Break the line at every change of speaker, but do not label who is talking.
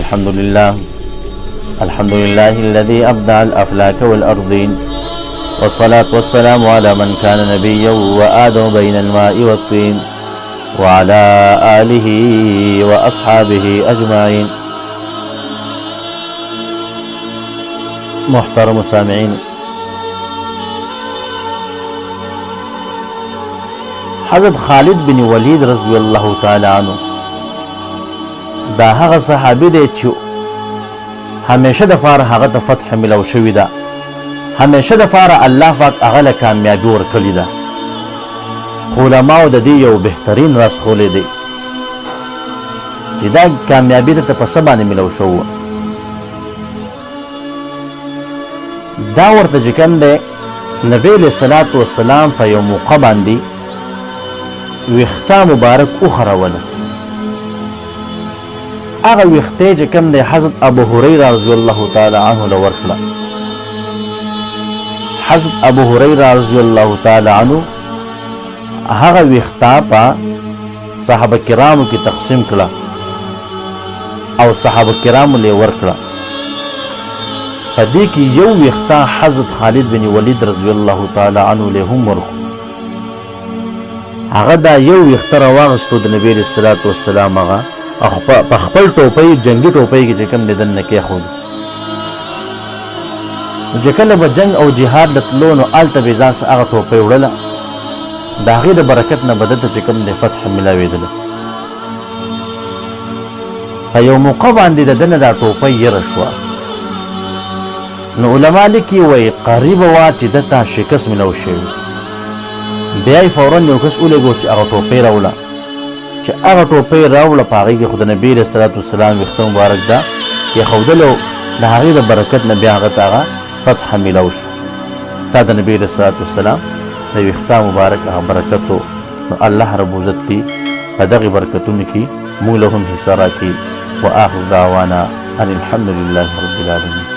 الحمد لله الذي أبدع الأفلاك والأرضين، والصلاة والسلام على من كان نبيا وآدم بين الماء والطين، وعلى آله وأصحابه أجمعين. محترم سامعين، حضرت خالد بن ولید رضی الله تعالی عنہ دا هغه صحابي دی چې همیشه د فار هغه د فتح ملو شوی ده، همیشه د فار الله پاک هغه له کامیابی ورکړي ده. علماء د دې یو بهترین راز خولې دی چې دا کامیابی ته په څه باندې ملو شو. دا ورته چې کوم دی نبی علیه الصلاة والسلام په یو موقع باندې ویښته مبارک وخروله. هغه ویښته چې کوم دی حضرت ابو هریره رضی الله تعالی عنه له ورکړه. حضرت ابو هریره رضی الله تعالی عنه هغه ویښته په صحابه کرامو کې تقسیم کړه او صحابه کرامو له ورکړه. په دې کې یو ویښته حضرت خالد بن ولید رضی الله تعالی عنه له هم ورکړه. هغه دا یو ویښته راواغستو د نبی علیه الصلاة والسلام هغه په خپل ټوپۍ جنګي ټوپۍ کې چې کوم دی دننه کېښود. نو چې کله به جنګ او جهاد له تلو نو هلته به ځان څه هغه ټوپۍ وړله، د هغې د برکت نه به دته چې کوم دی فتح میلاوېدله. په یو موقع باندې د ده نه دا ټوپۍ یره شوه. نو علما لیکي وایي قریبه وه چې ده ته شکست میلاو شوی. بیا یې فورا یو کس ولېږو چې هغه ټوپۍ راوړه. چې هغه ټوپۍ راوړه په هغې کې خو د نبي علیه الصلاة والسلام ویښته مبارک ده کېښودله او د هغې د برکت نه بیا هغه ته هغه فتح میلاو شو. دا د نبي علیه الصلاة والسلام د ویښته مبارک هغه برکت و. نو الله رب عزت دې په دغې برکتونو کې موږ له هم حصه راکړي. وآخر دعوانا ان الحمد لله رب العالمین.